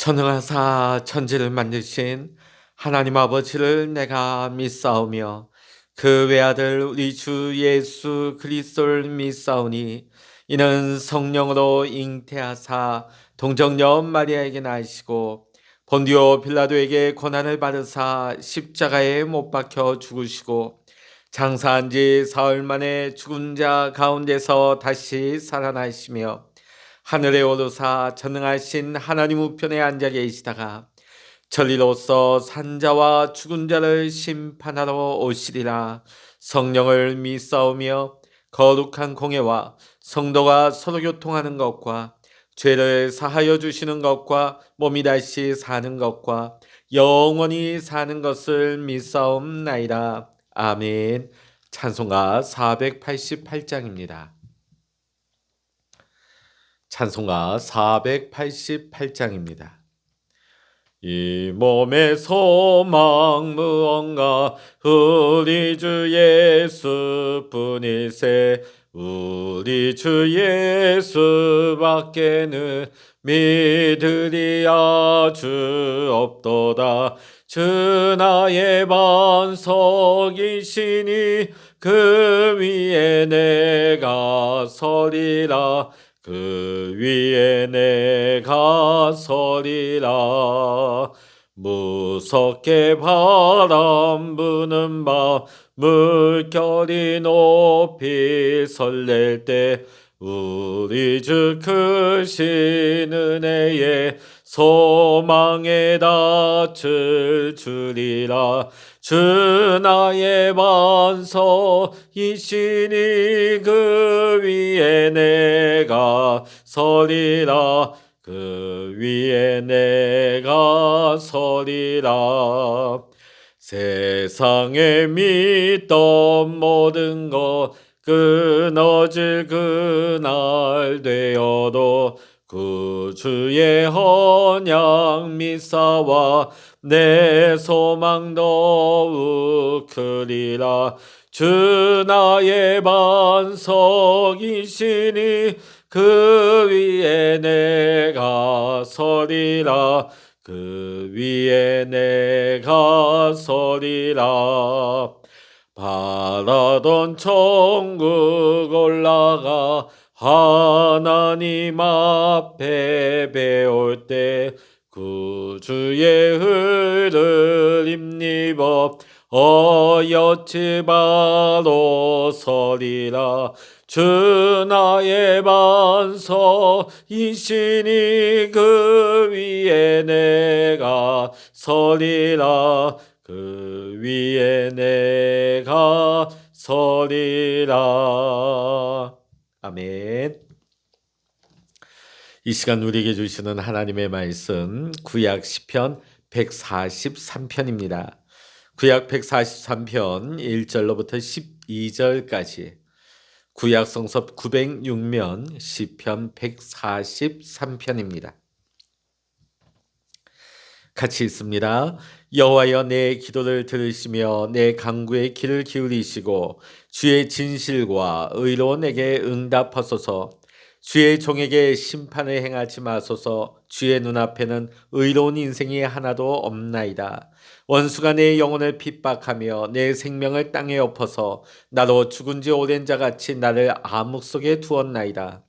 전능하사 천지를 만드신 하나님 아버지를 내가 믿사오며 그 외아들 우리 주 예수 그리스도를 믿사오니 이는 성령으로 잉태하사 동정녀 마리아에게 나시고 본디오 빌라도에게 고난을 받으사 십자가에 못 박혀 죽으시고 장사한 지 사흘 만에 죽은 자 가운데서 다시 살아나시며 하늘에 오르사 전능하신 하나님 우편에 앉아 계시다가 천리로서 산자와 죽은 자를 심판하러 오시리라. 성령을 믿사오며 거룩한 공예와 성도가 서로 교통하는 것과 죄를 사하여 주시는 것과 몸이 다시 사는 것과 영원히 사는 것을 믿사옵나이다. 아멘. 찬송가 488장입니다. 찬송가 488장입니다. 이 몸의 소망 무언가 우리 주 예수뿐일세. 우리 주 예수밖에는 믿으리 아주 없도다. 주 나의 반석이시니 그 위에 내가 서리라. 그 위에 내가 서리라. 무섭게 바람 부는 밤 물결이 높이 설렐 때 우리 주 크신 은혜에 소망에 닿을 줄이라. 주 나의 반석이시니 그 위에 내가 서리라. 그 위에 내가 서리라. 세상에 믿던 모든 것 끊어질 그날 되어도 구주의 언약 믿사와 내 소망 더욱 크리라. 주 나의 반석이시니 그 위에 내가 서리라. 그 위에 내가 서리라. 바라던 천국 올라가 하나님 앞에 배울 때 구주의 의를 힘입어 어여치 바로 서리라. 주 나의 반석이시니 그 위에 내가 서리라. 그 위에 내가 서리라. 아멘. 이 시간 우리에게 주시는 하나님의 말씀 구약 시편 143편입니다. 구약 143편 1절로부터 12절까지 구약 성서 906면 시편 143편입니다. 같이 읽습니다. 여호와여 내 기도를 들으시며 내 간구에 귀를 기울이시고 주의 진실과 의로 내게 응답하소서. 주의 종에게 심판을 행하지 마소서. 주의 눈앞에는 의로운 인생이 하나도 없나이다. 원수가 내 영혼을 핍박하며 내 생명을 땅에 엎어서 나로 죽은 지 오랜 자같이 나를 암흑 속에 두었나이다.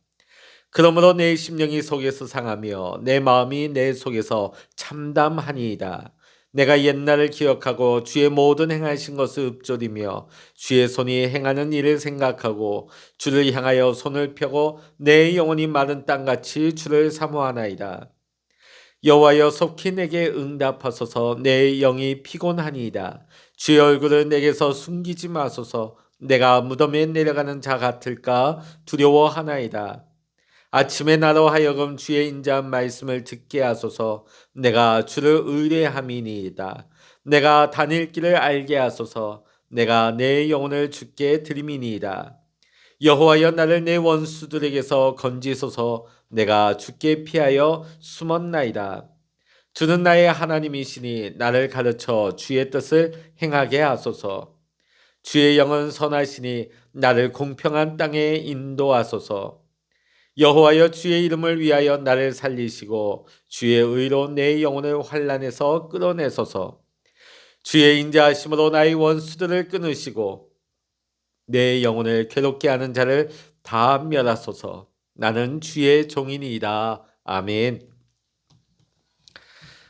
그러므로 내 심령이 속에서 상하며 내 마음이 내 속에서 참담하니이다. 내가 옛날을 기억하고 주의 모든 행하신 것을 읊조리며 주의 손이 행하는 일을 생각하고 주를 향하여 손을 펴고 내 영혼이 마른 땅같이 주를 사모하나이다. 여호와여 속히 내게 응답하소서. 내 영이 피곤하니이다. 주의 얼굴을 내게서 숨기지 마소서. 내가 무덤에 내려가는 자 같을까 두려워하나이다. 아침에 나로 하여금 주의 인자한 말씀을 듣게 하소서. 내가 주를 의뢰함이니이다. 내가 다닐 길을 알게 하소서. 내가 내 영혼을 주께 드림이니이다. 여호와여 나를 내 원수들에게서 건지소서. 내가 주께 피하여 숨었나이다. 주는 나의 하나님이시니 나를 가르쳐 주의 뜻을 행하게 하소서. 주의 영은 선하시니 나를 공평한 땅에 인도하소서. 여호와여 주의 이름을 위하여 나를 살리시고 주의 의로운 내 영혼을 환난에서 끌어내소서. 주의 인자하심으로 나의 원수들을 끊으시고 내 영혼을 괴롭게 하는 자를 다 멸하소서. 나는 주의 종이니이다. 아멘.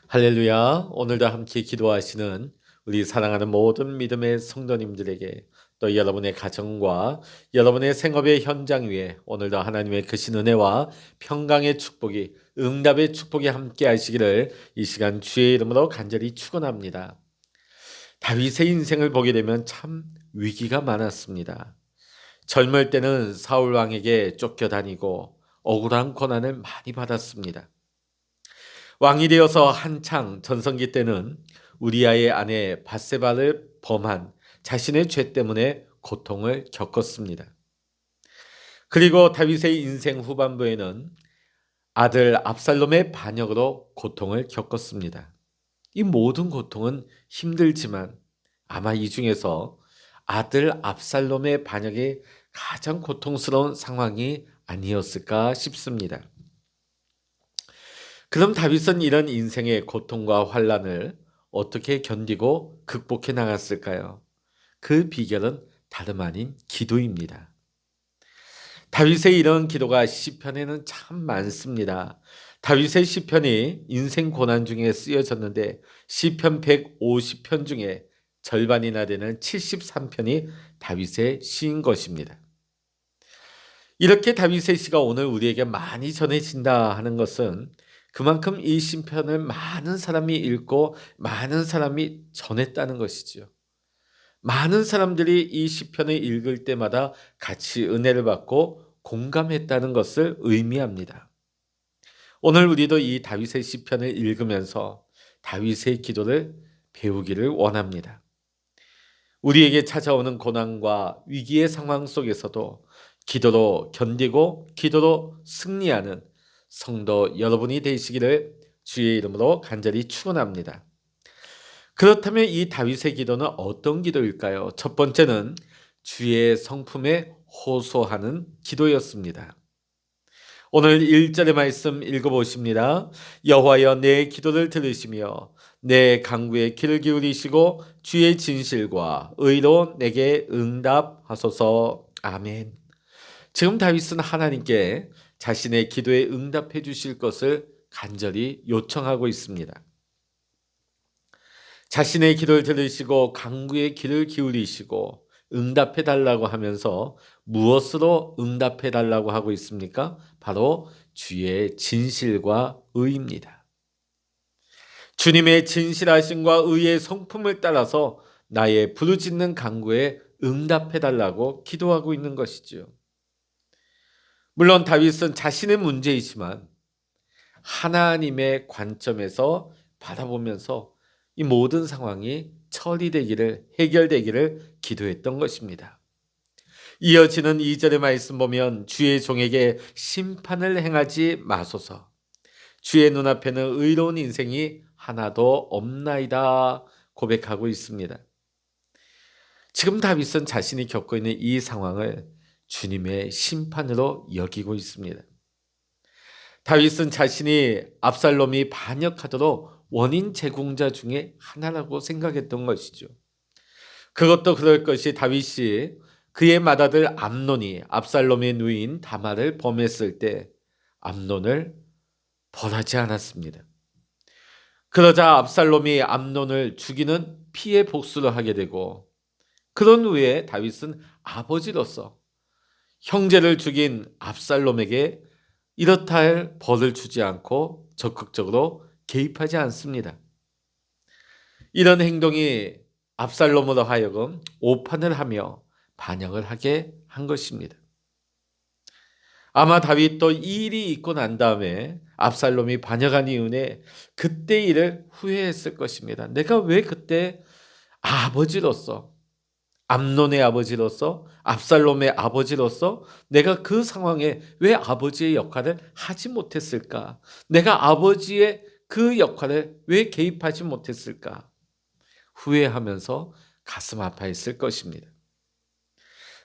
할렐루야. 오늘도 함께 기도하시는 우리 사랑하는 모든 믿음의 성도님들에게 또 여러분의 가정과 여러분의 생업의 현장 위에 오늘도 하나님의 크신 은혜와 평강의 축복이, 응답의 축복이 함께 하시기를 이 시간 주의 이름으로 간절히 축원합니다. 다윗의 인생을 보게 되면 참 위기가 많았습니다. 젊을 때는 사울 왕에게 쫓겨다니고 억울한 고난을 많이 받았습니다. 왕이 되어서 한창 전성기 때는 우리아의 아내 밧세바를 범한 자신의 죄 때문에 고통을 겪었습니다. 그리고 다윗의 인생 후반부에는 아들 압살롬의 반역으로 고통을 겪었습니다. 이 모든 고통은 힘들지만 아마 이 중에서 아들 압살롬의 반역이 가장 고통스러운 상황이 아니었을까 싶습니다. 그럼 다윗은 이런 인생의 고통과 환난을 어떻게 견디고 극복해 나갔을까요? 그 비결은 다름 아닌 기도입니다. 다윗의 이런 기도가 시편에는 참 많습니다. 다윗의 시편이 인생 고난 중에 쓰여졌는데 시편 150편 중에 절반이나 되는 73편이 다윗의 시인 것입니다. 이렇게 다윗의 시가 오늘 우리에게 많이 전해진다 하는 것은 그만큼 이 시편을 많은 사람이 읽고 많은 사람이 전했다는 것이지요. 많은 사람들이 이 시편을 읽을 때마다 같이 은혜를 받고 공감했다는 것을 의미합니다. 오늘 우리도 이 다윗의 시편을 읽으면서 다윗의 기도를 배우기를 원합니다. 우리에게 찾아오는 고난과 위기의 상황 속에서도 기도로 견디고 기도로 승리하는 성도 여러분이 되시기를 주의 이름으로 간절히 축원합니다. 그렇다면 이 다윗의 기도는 어떤 기도일까요? 첫 번째는 주의 성품에 호소하는 기도였습니다. 오늘 1절의 말씀 읽어보십니다. 여호와여 내 기도를 들으시며 내 간구에 귀를 기울이시고 주의 진실과 의로 내게 응답하소서. 아멘. 지금 다윗은 하나님께 자신의 기도에 응답해 주실 것을 간절히 요청하고 있습니다. 자신의 기도를 들으시고 간구에 귀를 기울이시고 응답해 달라고 하면서 무엇으로 응답해 달라고 하고 있습니까? 바로 주의 진실과 의입니다. 주님의 진실하심과 의의 성품을 따라서 나의 부르짖는 간구에 응답해 달라고 기도하고 있는 것이지요. 물론 다윗은 자신의 문제이지만 하나님의 관점에서 바라보면서 이 모든 상황이 처리되기를, 해결되기를 기도했던 것입니다. 이어지는 2절의 말씀 보면 주의 종에게 심판을 행하지 마소서. 주의 눈앞에는 의로운 인생이 하나도 없나이다 고백하고 있습니다. 지금 다윗은 자신이 겪고 있는 이 상황을 주님의 심판으로 여기고 있습니다. 다윗은 자신이 압살롬이 반역하도록 원인 제공자 중에 하나라고 생각했던 것이죠. 그것도 그럴 것이 다윗이 그의 맏아들 암논이 압살롬의 누이인 다말을 범했을 때 암논을 벌하지 않았습니다. 그러자 압살롬이 암논을 죽이는 피해 복수를 하게 되고 그런 후에 다윗은 아버지로서 형제를 죽인 압살롬에게 이렇다 할 벌을 주지 않고 적극적으로 개입하지 않습니다. 이런 행동이 압살롬으로 하여금 오판을 하며 반역을 하게 한 것입니다. 아마 다윗도 이 일이 있고 난 다음에 압살롬이 반역한 이후에 그때 일을 후회했을 것입니다. 내가 왜 그때 아버지로서 암논의 아버지로서 압살롬의 아버지로서 내가 그 상황에 왜 아버지의 역할을 하지 못했을까? 내가 아버지의 그 역할을 왜 개입하지 못했을까? 후회하면서 가슴 아파했을 것입니다.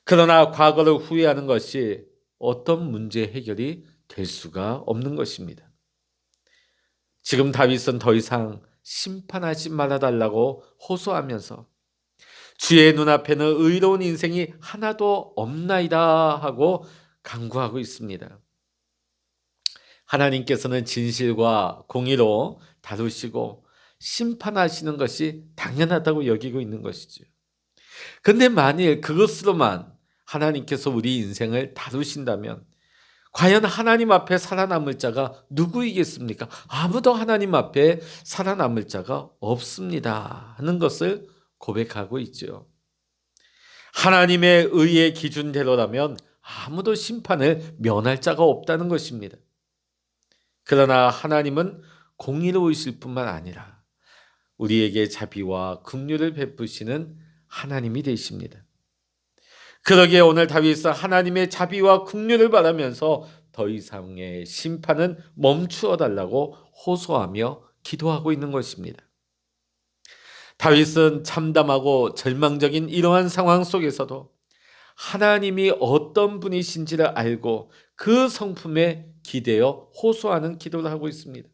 그러나 과거를 후회하는 것이 어떤 문제 해결이 될 수가 없는 것입니다. 지금 다윗은 더 이상 심판하지 말아달라고 호소하면서 주의 눈앞에는 의로운 인생이 하나도 없나이다 하고 간구하고 있습니다. 하나님께서는 진실과 공의로 다루시고 심판하시는 것이 당연하다고 여기고 있는 것이죠. 근데 만일 그것으로만 하나님께서 우리 인생을 다루신다면 과연 하나님 앞에 살아남을 자가 누구이겠습니까? 아무도 하나님 앞에 살아남을 자가 없습니다 하는 것을 고백하고 있죠. 하나님의 의의 기준대로라면 아무도 심판을 면할 자가 없다는 것입니다. 그러나 하나님은 공의로우실 뿐만 아니라 우리에게 자비와 긍휼을 베푸시는 하나님이 되십니다. 그러기에 오늘 다윗은 하나님의 자비와 긍휼을 바라면서 더 이상의 심판은 멈추어 달라고 호소하며 기도하고 있는 것입니다. 다윗은 참담하고 절망적인 이러한 상황 속에서도 하나님이 어떤 분이신지를 알고 그 성품에 기대어 호소하는 기도를 하고 있습니다.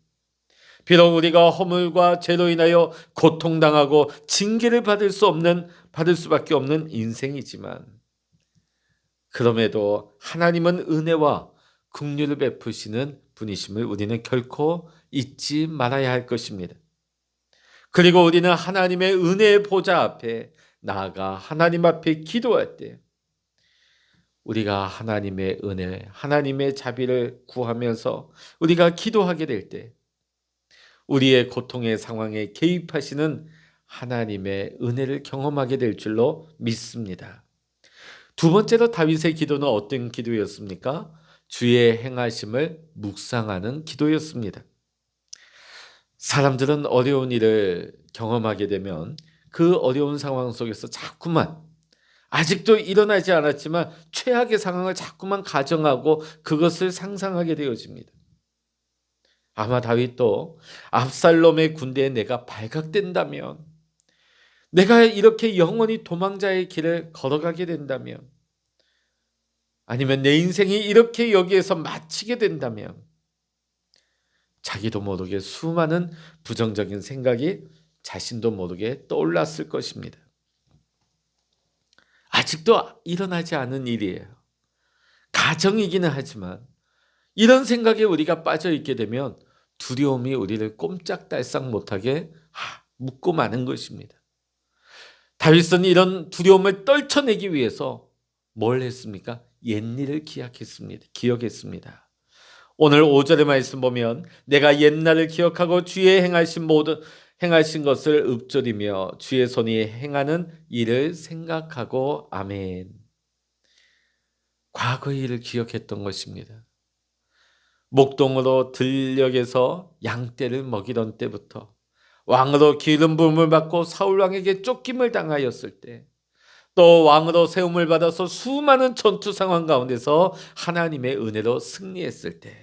비록 우리가 허물과 죄로 인하여 고통당하고 징계를 받을 수밖에 없는 인생이지만 그럼에도 하나님은 은혜와 긍휼을 베푸시는 분이심을 우리는 결코 잊지 말아야 할 것입니다. 그리고 우리는 하나님의 은혜의 보좌 앞에 나아가 하나님 앞에 기도할 때 우리가 하나님의 은혜, 하나님의 자비를 구하면서 우리가 기도하게 될 때 우리의 고통의 상황에 개입하시는 하나님의 은혜를 경험하게 될 줄로 믿습니다. 두 번째로 다윗의 기도는 어떤 기도였습니까? 주의 행하심을 묵상하는 기도였습니다. 사람들은 어려운 일을 경험하게 되면 그 어려운 상황 속에서 자꾸만 아직도 일어나지 않았지만 최악의 상황을 자꾸만 가정하고 그것을 상상하게 되어집니다. 아마 다윗도 압살롬의 군대에 내가 발각된다면, 내가 이렇게 영원히 도망자의 길을 걸어가게 된다면, 아니면 내 인생이 이렇게 여기에서 마치게 된다면 자기도 모르게 수많은 부정적인 생각이 자신도 모르게 떠올랐을 것입니다. 아직도 일어나지 않은 일이에요. 가정이기는 하지만 이런 생각에 우리가 빠져 있게 되면 두려움이 우리를 꼼짝달싹 못하게 묶고 마는 것입니다. 다윗은 이런 두려움을 떨쳐내기 위해서 뭘 했습니까? 옛일을 기억했습니다. 오늘 5절의 말씀 보면 내가 옛날을 기억하고 주의 행하신 것을 읊조리며 주의 손이 행하는 일을 생각하고 아멘. 과거의 일을 기억했던 것입니다. 목동으로 들녘에서 양떼를 먹이던 때부터 왕으로 기름 부음을 받고 사울 왕에게 쫓김을 당하였을 때, 또 왕으로 세움을 받아서 수많은 전투 상황 가운데서 하나님의 은혜로 승리했을 때,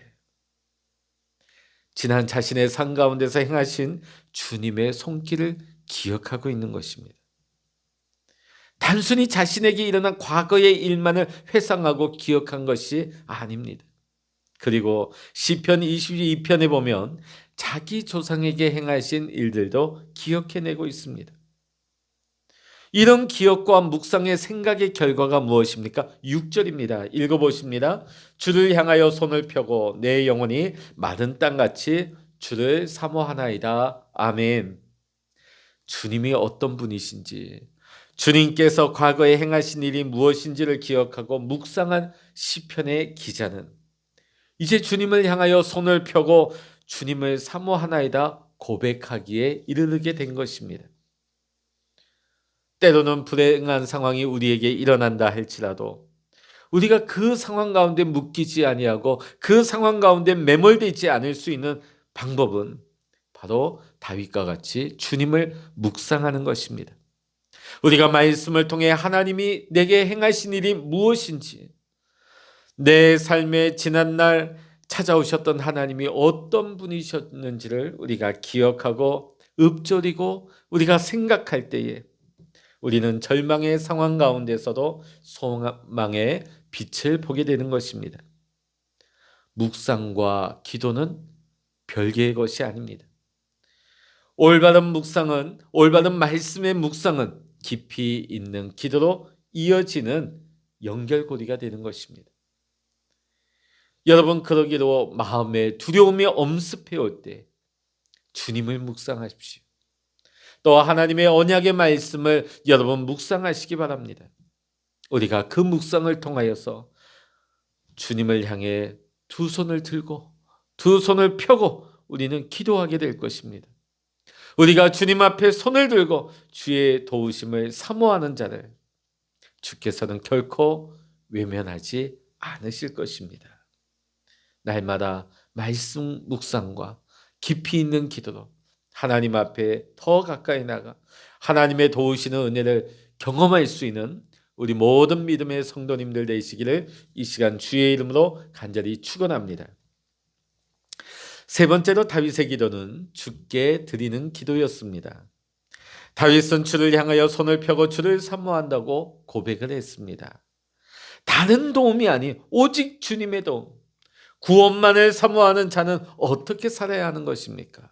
지난 자신의 삶 가운데서 행하신 주님의 손길을 기억하고 있는 것입니다. 단순히 자신에게 일어난 과거의 일만을 회상하고 기억한 것이 아닙니다. 그리고 시편 22편에 보면 자기 조상에게 행하신 일들도 기억해내고 있습니다. 이런 기억과 묵상의 생각의 결과가 무엇입니까? 6절입니다. 읽어보십니다. 주를 향하여 손을 펴고 내 영혼이 마른 땅같이 주를 사모하나이다. 아멘. 주님이 어떤 분이신지, 주님께서 과거에 행하신 일이 무엇인지를 기억하고 묵상한 시편의 기자는 이제 주님을 향하여 손을 펴고 주님을 사모하나이다 고백하기에 이르게 된 것입니다. 때로는 불행한 상황이 우리에게 일어난다 할지라도 우리가 그 상황 가운데 묶이지 아니하고 그 상황 가운데 매몰되지 않을 수 있는 방법은 바로 다윗과 같이 주님을 묵상하는 것입니다. 우리가 말씀을 통해 하나님이 내게 행하신 일이 무엇인지, 내 삶의 지난날 찾아오셨던 하나님이 어떤 분이셨는지를 우리가 기억하고 읊조리고 우리가 생각할 때에 우리는 절망의 상황 가운데서도 소망의 빛을 보게 되는 것입니다. 묵상과 기도는 별개의 것이 아닙니다. 올바른 말씀의 묵상은 깊이 있는 기도로 이어지는 연결고리가 되는 것입니다. 여러분, 그러기로 마음에 두려움이 엄습해 올 때 주님을 묵상하십시오. 또 하나님의 언약의 말씀을 여러분 묵상하시기 바랍니다. 우리가 그 묵상을 통하여서 주님을 향해 두 손을 들고 두 손을 펴고 우리는 기도하게 될 것입니다. 우리가 주님 앞에 손을 들고 주의 도우심을 사모하는 자를 주께서는 결코 외면하지 않으실 것입니다. 날마다 말씀 묵상과 깊이 있는 기도로 하나님 앞에 더 가까이 나가 하나님의 도우시는 은혜를 경험할 수 있는 우리 모든 믿음의 성도님들 되시기를 이 시간 주의 이름으로 간절히 축원합니다. 세 번째로 다윗의 기도는 주께 드리는 기도였습니다. 다윗은 주를 향하여 손을 펴고 주를 사모한다고 고백을 했습니다. 다른 도움이 아닌 오직 주님의 도움, 구원만을 사모하는 자는 어떻게 살아야 하는 것입니까?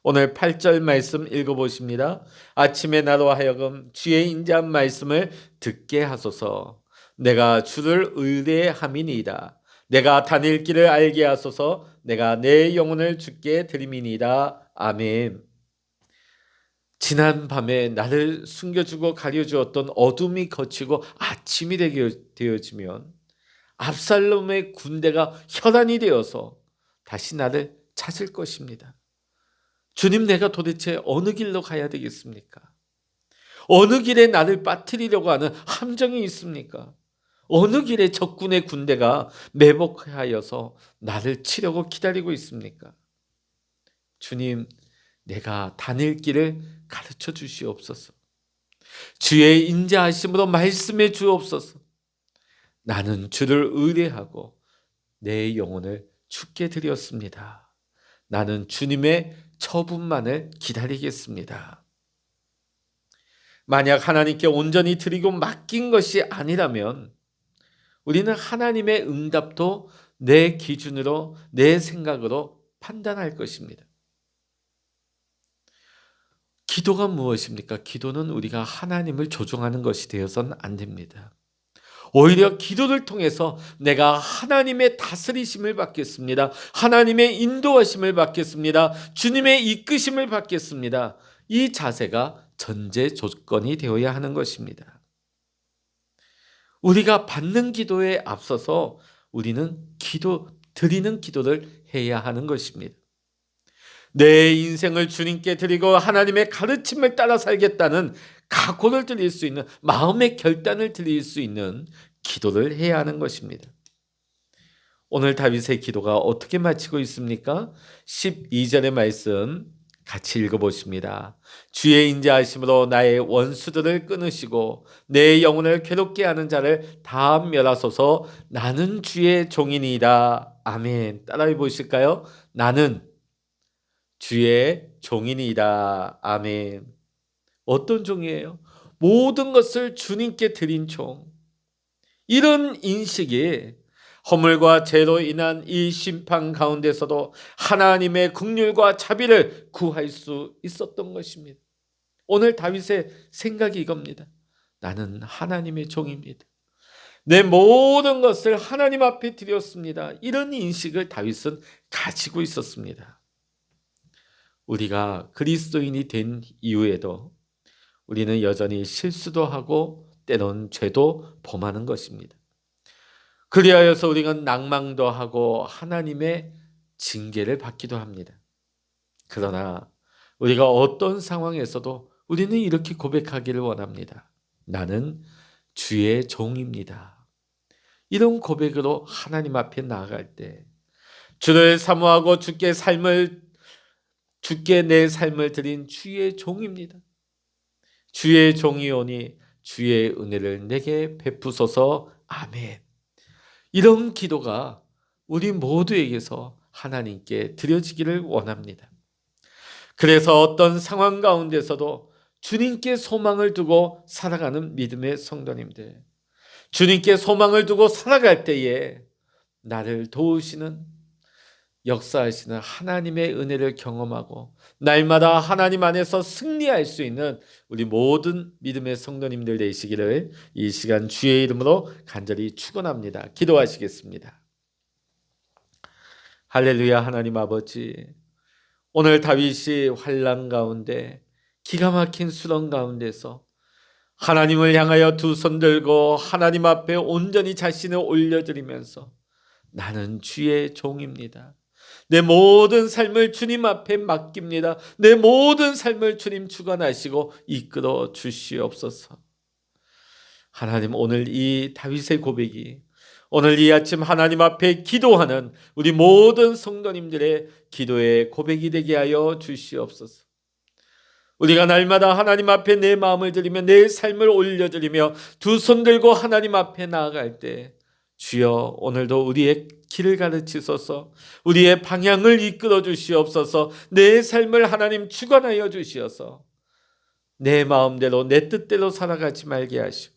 오늘 8절 말씀 읽어보십니다. 아침에 나로 하여금 주의 인자한 말씀을 듣게 하소서. 내가 주를 의뢰함이니이다. 내가 다닐 길을 알게 하소서. 내가 내 영혼을 주께 드림이니이다. 아멘. 지난 밤에 나를 숨겨주고 가려주었던 어둠이 거치고 아침이 되어지면 압살롬의 군대가 혈안이 되어서 다시 나를 찾을 것입니다. 주님, 내가 도대체 어느 길로 가야 되겠습니까? 어느 길에 나를 빠뜨리려고 하는 함정이 있습니까? 어느 길에 적군의 군대가 매복하여서 나를 치려고 기다리고 있습니까? 주님, 내가 다닐 길을 가르쳐 주시옵소서. 주의 인자하심으로 말씀해 주옵소서. 나는 주를 의뢰하고 내 영혼을 주께 드렸습니다. 나는 주님의 처분만을 기다리겠습니다. 만약 하나님께 온전히 드리고 맡긴 것이 아니라면 우리는 하나님의 응답도 내 기준으로, 내 생각으로 판단할 것입니다. 기도가 무엇입니까? 기도는 우리가 하나님을 조종하는 것이 되어서는 안 됩니다. 오히려 기도를 통해서 내가 하나님의 다스리심을 받겠습니다. 하나님의 인도하심을 받겠습니다. 주님의 이끄심을 받겠습니다. 이 자세가 전제 조건이 되어야 하는 것입니다. 우리가 받는 기도에 앞서서 우리는 드리는 기도를 해야 하는 것입니다. 내 인생을 주님께 드리고 하나님의 가르침을 따라 살겠다는 각오를 드릴 수 있는, 마음의 결단을 드릴 수 있는 기도를 해야 하는 것입니다. 오늘 다윗의 기도가 어떻게 마치고 있습니까? 12절의 말씀 같이 읽어보십니다. 주의 인자하심으로 나의 원수들을 끊으시고 내 영혼을 괴롭게 하는 자를 다 멸하소서. 나는 주의 종이니이다. 아멘. 따라해 보실까요? 나는 주의 종이니이다. 아멘. 어떤 종이에요? 모든 것을 주님께 드린 종. 이런 인식이 허물과 죄로 인한 이 심판 가운데서도 하나님의 긍휼과 자비를 구할 수 있었던 것입니다. 오늘 다윗의 생각이 이겁니다. 나는 하나님의 종입니다. 내 모든 것을 하나님 앞에 드렸습니다. 이런 인식을 다윗은 가지고 있었습니다. 우리가 그리스도인이 된 이후에도 우리는 여전히 실수도 하고 때론 죄도 범하는 것입니다. 그리하여서 우리가 낭망도 하고 하나님의 징계를 받기도 합니다. 그러나 우리가 어떤 상황에서도 우리는 이렇게 고백하기를 원합니다. 나는 주의 종입니다. 이런 고백으로 하나님 앞에 나아갈 때 주를 사모하고 주께 내 삶을 드린 주의 종입니다. 주의 종이오니 주의 은혜를 내게 베푸소서. 아멘. 이런 기도가 우리 모두에게서 하나님께 드려지기를 원합니다. 그래서 어떤 상황 가운데서도 주님께 소망을 두고 살아가는 믿음의 성도님들, 주님께 소망을 두고 살아갈 때에 나를 도우시는, 역사하시는 하나님의 은혜를 경험하고 날마다 하나님 안에서 승리할 수 있는 우리 모든 믿음의 성도님들 되시기를 이 시간 주의 이름으로 간절히 축원합니다. 기도하시겠습니다. 할렐루야. 하나님 아버지, 오늘 다윗이 환난 가운데, 기가 막힌 수렁 가운데서 하나님을 향하여 두 손 들고 하나님 앞에 온전히 자신을 올려드리면서 나는 주의 종입니다. 내 모든 삶을 주님 앞에 맡깁니다. 내 모든 삶을 주님 주관하시고 이끌어 주시옵소서. 하나님, 오늘 이 다윗의 고백이 오늘 이 아침 하나님 앞에 기도하는 우리 모든 성도님들의 기도의 고백이 되게 하여 주시옵소서. 우리가 날마다 하나님 앞에 내 마음을 드리며 내 삶을 올려드리며 두 손 들고 하나님 앞에 나아갈 때 주여 오늘도 우리의 길을 가르치소서, 우리의 방향을 이끌어 주시옵소서, 내 삶을 하나님 주관하여 주시어서 내 마음대로 내 뜻대로 살아가지 말게 하시고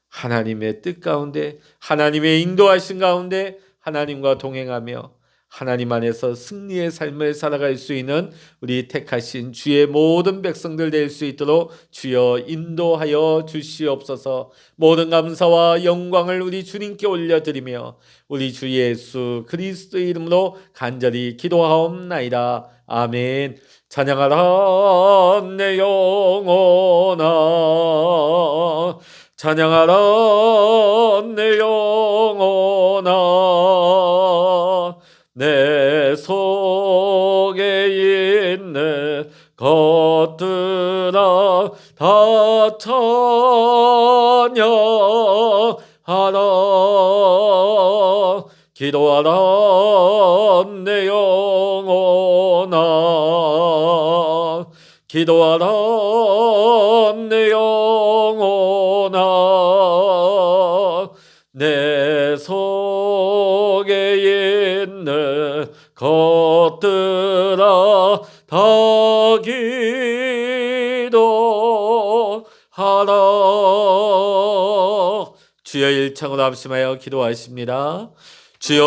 하나님의 뜻 가운데, 하나님의 인도하신 가운데 하나님과 동행하며 하나님 안에서 승리의 삶을 살아갈 수 있는 우리 택하신 주의 모든 백성들 될 수 있도록 주여 인도하여 주시옵소서. 모든 감사와 영광을 우리 주님께 올려드리며 우리 주 예수 그리스도의 이름으로 간절히 기도하옵나이다. 아멘. 찬양하라 내 영혼아, 찬양하라 내 영혼아, 내 속에 있는 것들아 다 찬양하라. 기도하라 내 영혼아, 기도하라 내 영혼아, 내 속에 있는 것들아 다 기도하라. 주여 일창으로 합심하여 기도하십니다. 주여